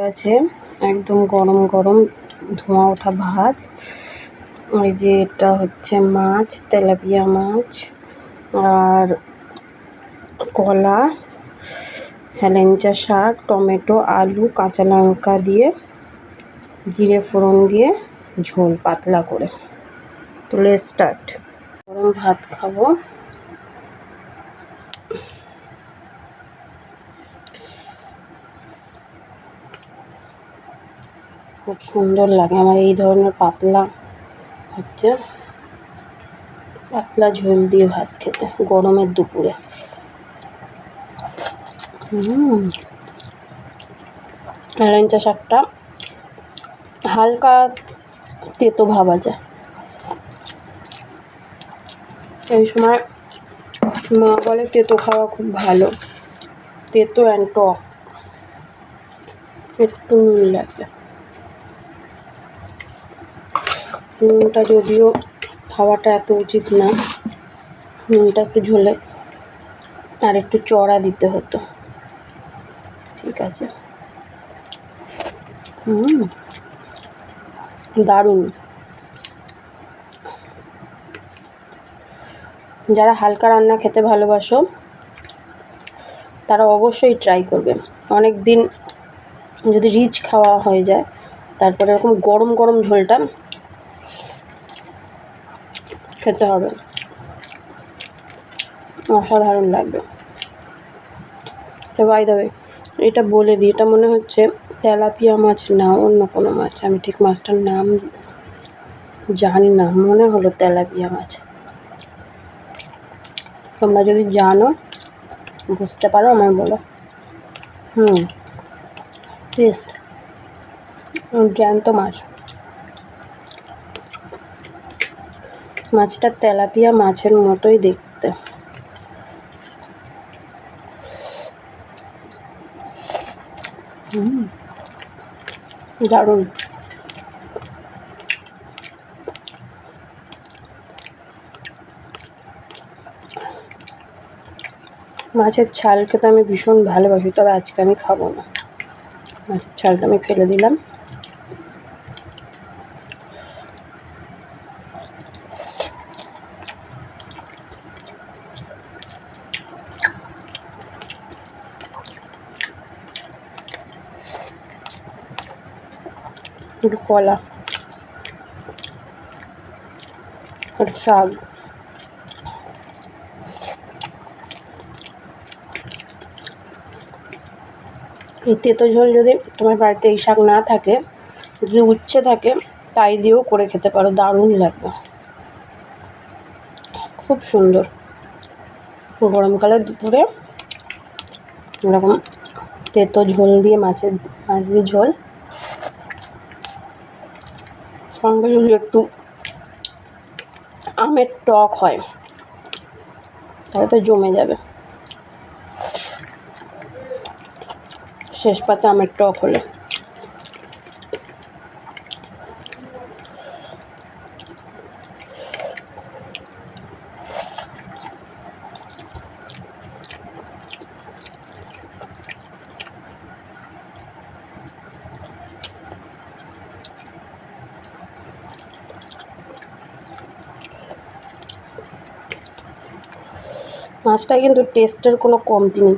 আছে একদম গরম গরম ধোঁয়া ওঠা ভাত। এই যে এটা হচ্ছে মাছ, তেলাপিয়া মাছ আর কলা, হেলেঞ্চা শাক, টমেটো, আলু, কাঁচা লঙ্কা দিয়ে জিরে ফোড়ন দিয়ে ঝোল পাতলা করে। তো লেটস স্টার্ট। গরম ভাত খাবো। খুব সুন্দর লাগে আমার এই ধরনের পাতলা ঝোল দিয়ে ভাত খেতে গরমের দুপুরে। হেলেঞ্চা শাকটা হালকা তেতো ভাব আছে। এই সময় মা বলে তেতো খাওয়া খুব ভালো, তেতো অ্যান্ড টক। একটু নুন লাগবে, নুনটা যদিও খাওয়াটা এত উচিত না, নুনটা একটু ঝোলে আর একটু চড়া দিতে হতো। ঠিক আছে, দারুণ। যারা হালকা রান্না খেতে ভালোবাসো তারা অবশ্যই ট্রাই করবে। অনেক দিন যদি রিচ খাওয়া হয়ে যায়, তারপরে এরকম গরম গরম ঝোলটা খেতে হবে, অসাধারণ লাগবে। তো বাই দ্য ওয়ে, এটা বলে দিই, এটা মনে হচ্ছে তেলাপিয়া মাছ না অন্য কোনো মাছ। আমি ঠিক মাছটার নাম জানি না, মনে হলো তেলাপিয়া মাছ। তোমরা যদি জানো, বুঝতে পারো, আমায় বলো। টেস্ট জ্যান্ত মাছ। মাছটা তেলাপিয়া মাছের মতোই দেখতে। দারুণ। মাছের ছাল খেতে আমি ভীষণ ভালোবাসি, তবে আজকে আমি খাবো না। মাছের ছালটা আমি ফেলে দিলাম। একটু কলা আর শাক। এই তেতো ঝোল যদি তোমার বাড়িতে এই শাক না থাকে, যদি উচ্ছে থাকে, তাই দিয়েও করে খেতে পারো, দারুণ লাগবে, খুব সুন্দর। গরমকালের দুপুরে এরকম তেতো ঝোল দিয়ে মাছ দিয়ে ঝোল, সঙ্গে যদি একটু আমের টক হয় তাহলে তো জমে যাবে। শেষ পাতে আমের টক হলে। মাছটায় কিন্তু টেস্টের কোনো কমতি নেই।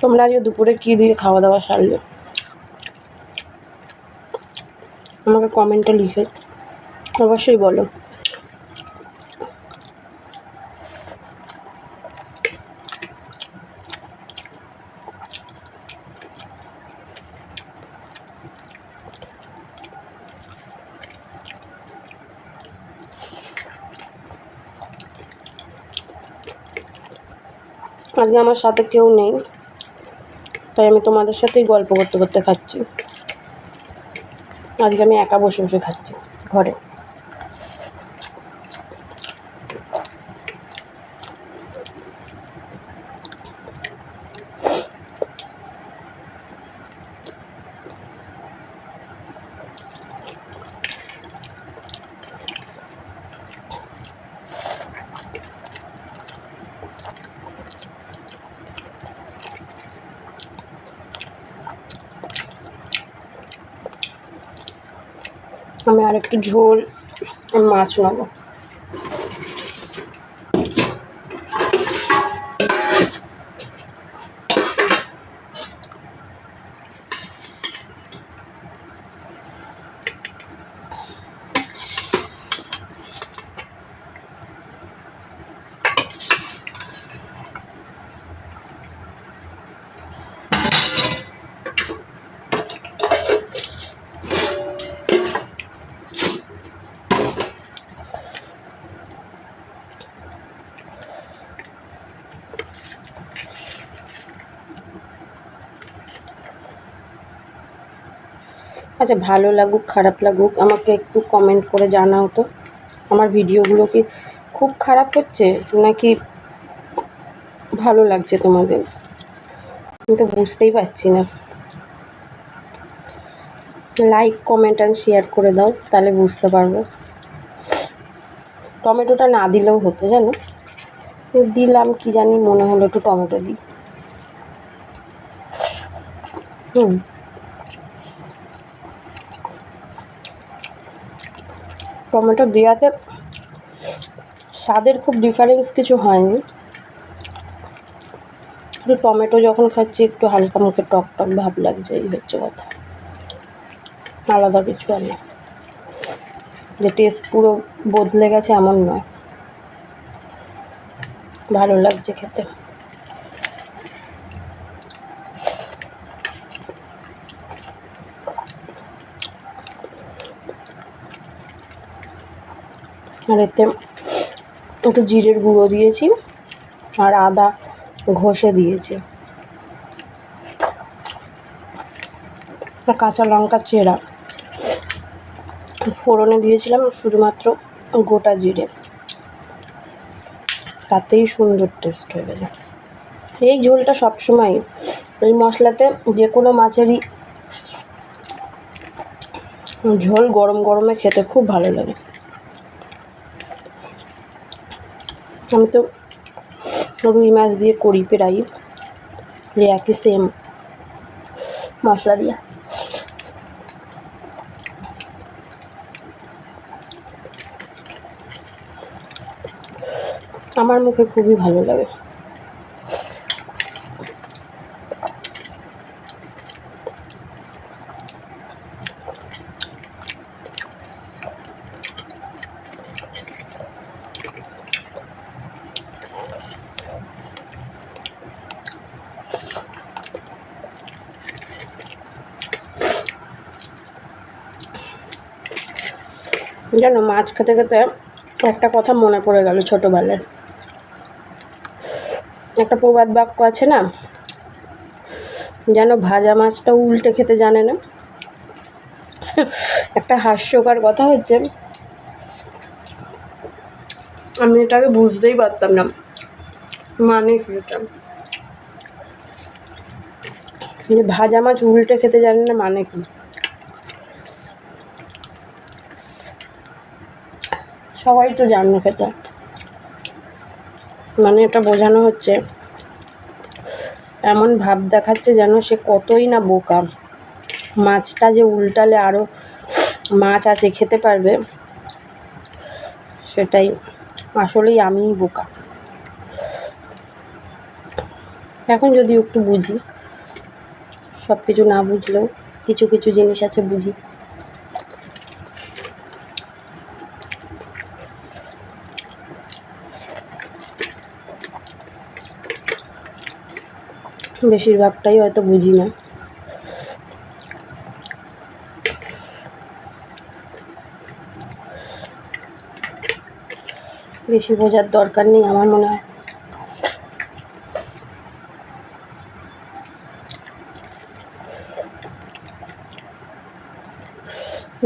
তোমরা আজকে দুপুরে কী দিয়ে খাওয়া দাওয়া সারলে আমাকে কমেন্টে লিখে অবশ্যই বলো। আজকে আমার সাথে কেউ নেই, তাই আমি তোমাদের সাথেই গল্প করতে করতে খাচ্ছি। আজকে আমি একা বসে বসে খাচ্ছি ঘরে। আমি আরেকটু ঝোল মাছ নেবো। আচ্ছা, ভালো লাগুক খারাপ লাগুক আমাকে একটু কমেন্ট করে জানাও তো, আমার ভিডিওগুলো কি খুব খারাপ হচ্ছে নাকি ভালো লাগছে তোমাদের? আমি তো বুঝতেই পারছি না। লাইক কমেন্ট অ্যান্ড শেয়ার করে দাও, তাহলে বুঝতে পারবো। টমেটোটা না দিলেও হতো, জানো, দিলাম কি জানি, মনে হলো একটু টমেটো দিই। টমেটো দেওয়াতে স্বাদের খুব ডিফারেন্স কিছু হয়নি, একটু টমেটো যখন খাচ্ছি একটু হালকা মুখে টক টক ভাব লাগছে, এই হচ্ছে কথা, আলাদা কিছু আর না। যে টেস্ট পুরো বদলে গেছে এমন নয়, ভালো লাগছে খেতে। আর এতে একটু জিরের গুঁড়ো দিয়েছি আর আদা ঘষে দিয়েছি, আর কাঁচা লঙ্কা চেরা। ফোড়নে দিয়েছিলাম শুধুমাত্র গোটা জিরে, তাতেই সুন্দর টেস্ট হয়ে গেছে। এই ঝোলটা সবসময় এই মশলাতে যে কোনো মাছেরই ঝোল গরম গরমে খেতে খুব ভালো লাগে। আমি তো রুই মাছ দিয়ে করি প্রায়, যে একই সেম মশলা দিয়ে। আমার মুখে খুবই ভালো লাগে। জানো, মাছ খেতে খেতে একটা কথা মনে পড়ে গেল ছোটোবেলায়। একটা প্রবাদ বাক্য আছে না, যেন ভাজা মাছটা উল্টে খেতে জানে না। একটা হাস্যকর কথা হচ্ছে, আমি এটাকে বুঝতেই পারতাম না মানে খেতাম, যে ভাজা মাছ উল্টে খেতে জানে না মানে কি। সবাই তো জানে খেতে, মানে এটা বোঝানো হচ্ছে, এমন ভাব দেখাচ্ছে যেন সে কতই না বোকা, মাছটা যে উল্টালে আরও মাছ আছে খেতে পারবে, সেটাই আসলেই আমিই বোকা। এখন যদি একটু বুঝি, সব কিছু না বুঝলেও কিছু কিছু জিনিস আছে বুঝি। বেশিরভাগটাই হয়তো বুঝি না। বেশি বোঝার দরকার নেই আমার মনে হয়।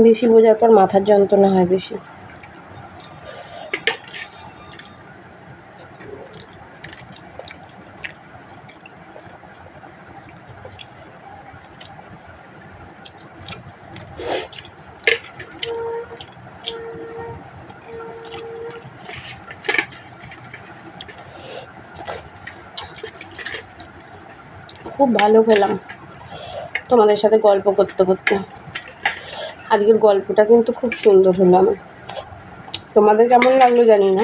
বেশি বোঝার পর মাথার যন্ত্রণা হয় বেশি। খুব ভালো খেলাম তোমাদের সাথে গল্প করতে করতে। আজকের গল্পটা কিন্তু খুব সুন্দর হলো আমার। তোমাদের কেমন লাগলো জানি না,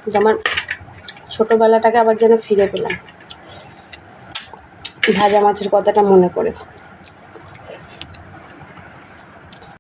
কিন্তু আমার ছোটোবেলাটাকে আবার যেন ফিরে পেলাম ভাজা মাছের কথাটা মনে করে।